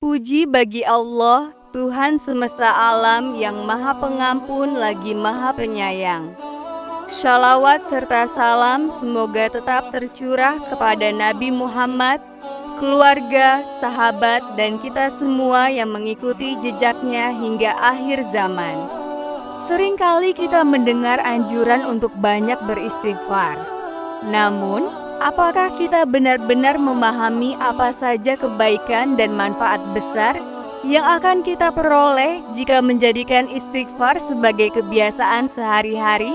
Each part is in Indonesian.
Puji bagi Allah, Tuhan semesta alam yang Maha Pengampun lagi Maha Penyayang. Shalawat serta salam semoga tetap tercurah kepada Nabi Muhammad, keluarga, sahabat, dan kita semua yang mengikuti jejaknya hingga akhir zaman. Seringkali kita mendengar anjuran untuk banyak beristighfar. Namun, apakah kita benar-benar memahami apa saja kebaikan dan manfaat besar yang akan kita peroleh jika menjadikan istighfar sebagai kebiasaan sehari-hari?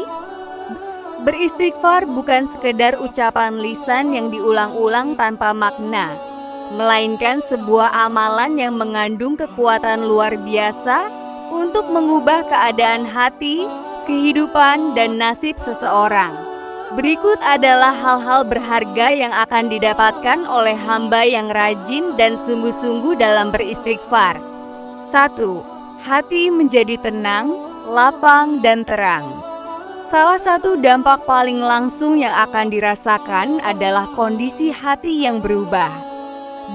Beristighfar bukan sekedar ucapan lisan yang diulang-ulang tanpa makna, melainkan sebuah amalan yang mengandung kekuatan luar biasa untuk mengubah keadaan hati, kehidupan, dan nasib seseorang. Berikut adalah hal-hal berharga yang akan didapatkan oleh hamba yang rajin dan sungguh-sungguh dalam beristighfar. 1. Hati menjadi tenang, lapang, dan terang. Salah satu dampak paling langsung yang akan dirasakan adalah kondisi hati yang berubah.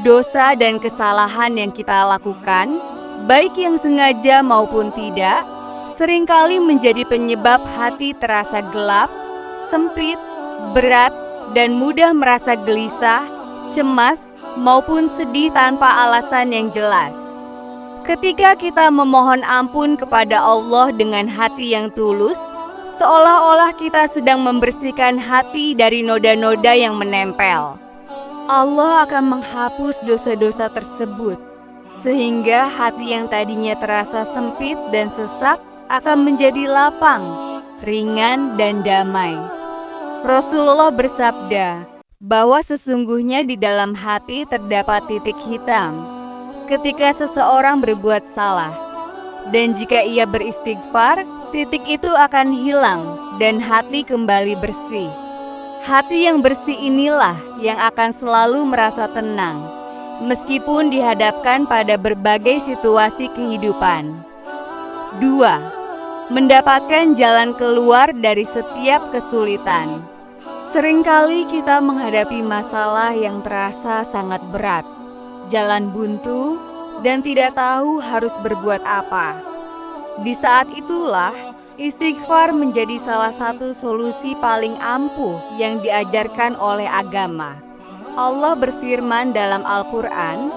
Dosa dan kesalahan yang kita lakukan, baik yang sengaja maupun tidak, seringkali menjadi penyebab hati terasa gelap, sempit, berat, dan mudah merasa gelisah, cemas, maupun sedih tanpa alasan yang jelas. Ketika kita memohon ampun kepada Allah dengan hati yang tulus, seolah-olah kita sedang membersihkan hati dari noda-noda yang menempel. Allah akan menghapus dosa-dosa tersebut, sehingga hati yang tadinya terasa sempit dan sesak akan menjadi lapang, ringan, dan damai. Rasulullah bersabda bahwa sesungguhnya di dalam hati terdapat titik hitam ketika seseorang berbuat salah, dan jika ia beristighfar, titik itu akan hilang dan hati kembali bersih. Hati yang bersih inilah yang akan selalu merasa tenang, meskipun dihadapkan pada berbagai situasi kehidupan. 2. Mendapatkan jalan keluar dari setiap kesulitan. Seringkali kita menghadapi masalah yang terasa sangat berat, jalan buntu, dan tidak tahu harus berbuat apa. Di saat itulah, istighfar menjadi salah satu solusi paling ampuh yang diajarkan oleh agama. Allah berfirman dalam Al-Quran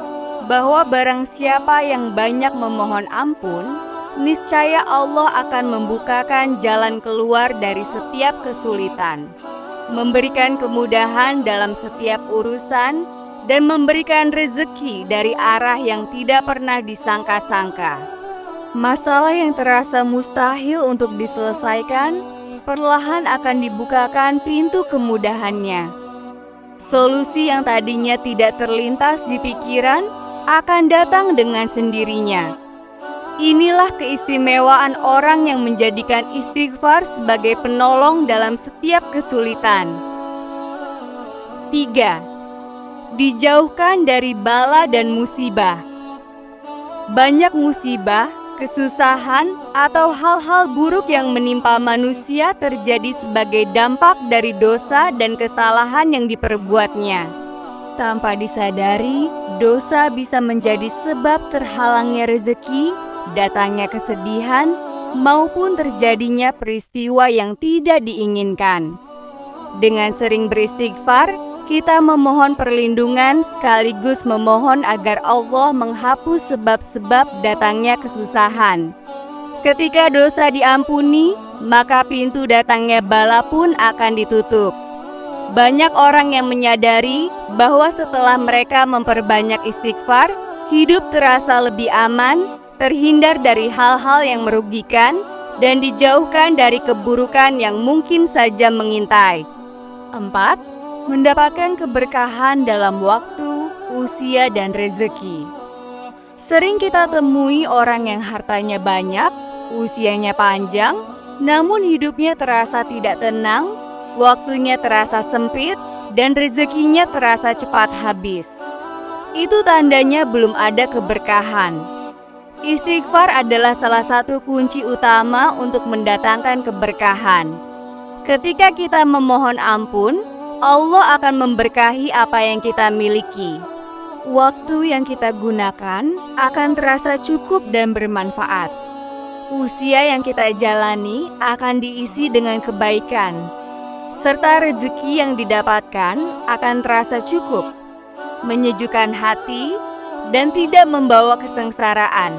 bahwa barang siapa yang banyak memohon ampun, niscaya Allah akan membukakan jalan keluar dari setiap kesulitan, memberikan kemudahan dalam setiap urusan, dan memberikan rezeki dari arah yang tidak pernah disangka-sangka. Masalah yang terasa mustahil untuk diselesaikan, perlahan akan dibukakan pintu kemudahannya. Solusi yang tadinya tidak terlintas di pikiran akan datang dengan sendirinya. Inilah keistimewaan orang yang menjadikan istighfar sebagai penolong dalam setiap kesulitan. 3. Dijauhkan dari bala dan musibah. Banyak musibah, kesusahan, atau hal-hal buruk yang menimpa manusia terjadi sebagai dampak dari dosa dan kesalahan yang diperbuatnya. Tanpa disadari, dosa bisa menjadi sebab terhalangnya rezeki, datangnya kesedihan, maupun terjadinya peristiwa yang tidak diinginkan. Dengan sering beristighfar, kita memohon perlindungan sekaligus memohon agar Allah menghapus sebab-sebab datangnya kesusahan. Ketika dosa diampuni, maka pintu datangnya bala pun akan ditutup. Banyak orang yang menyadari bahwa setelah mereka memperbanyak istighfar, hidup terasa lebih aman, terhindar dari hal-hal yang merugikan, dan dijauhkan dari keburukan yang mungkin saja mengintai. 4. Mendapatkan keberkahan dalam waktu, usia, dan rezeki. Sering kita temui orang yang hartanya banyak, usianya panjang, namun hidupnya terasa tidak tenang, waktunya terasa sempit, dan rezekinya terasa cepat habis. Itu tandanya belum ada keberkahan. Istighfar adalah salah satu kunci utama untuk mendatangkan keberkahan. Ketika kita memohon ampun, Allah akan memberkahi apa yang kita miliki. Waktu yang kita gunakan akan terasa cukup dan bermanfaat. Usia yang kita jalani akan diisi dengan kebaikan, serta rezeki yang didapatkan akan terasa cukup, menyejukkan hati, dan tidak membawa kesengsaraan.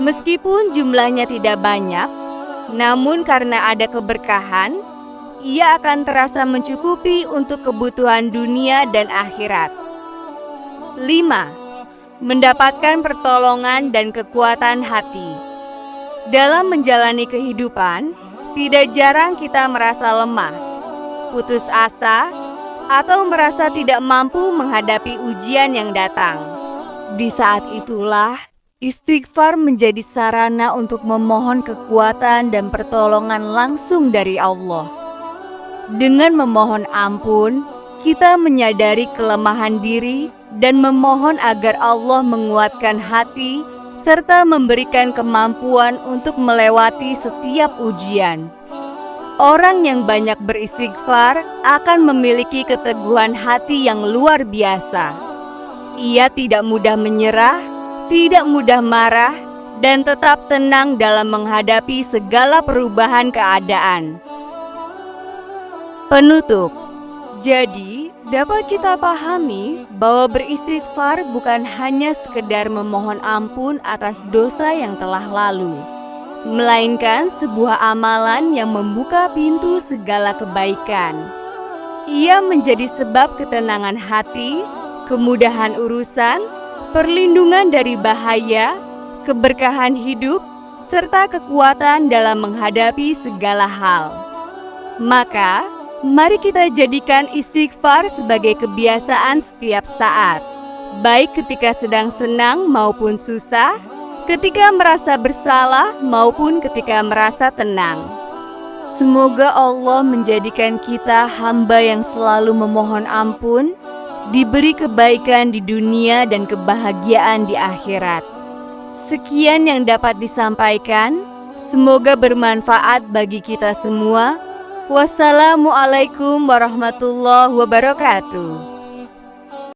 Meskipun jumlahnya tidak banyak, namun karena ada keberkahan, ia akan terasa mencukupi untuk kebutuhan dunia dan akhirat. 5. Mendapatkan pertolongan dan kekuatan hati. Dalam menjalani kehidupan, tidak jarang kita merasa lemah, putus asa, atau merasa tidak mampu menghadapi ujian yang datang. Di saat itulah, istighfar menjadi sarana untuk memohon kekuatan dan pertolongan langsung dari Allah. Dengan memohon ampun, kita menyadari kelemahan diri dan memohon agar Allah menguatkan hati serta memberikan kemampuan untuk melewati setiap ujian. Orang yang banyak beristighfar akan memiliki keteguhan hati yang luar biasa. Ia tidak mudah menyerah, tidak mudah marah, dan tetap tenang dalam menghadapi segala perubahan keadaan. Penutup. Jadi, dapat kita pahami bahwa beristighfar bukan hanya sekedar memohon ampun atas dosa yang telah lalu, melainkan sebuah amalan yang membuka pintu segala kebaikan. Ia menjadi sebab ketenangan hati, kemudahan urusan, perlindungan dari bahaya, keberkahan hidup, serta kekuatan dalam menghadapi segala hal. Maka, mari kita jadikan istighfar sebagai kebiasaan setiap saat, baik ketika sedang senang maupun susah, ketika merasa bersalah maupun ketika merasa tenang. Semoga Allah menjadikan kita hamba yang selalu memohon ampun, diberi kebaikan di dunia dan kebahagiaan di akhirat. Sekian yang dapat disampaikan, semoga bermanfaat bagi kita semua. Wassalamualaikum warahmatullahi wabarakatuh.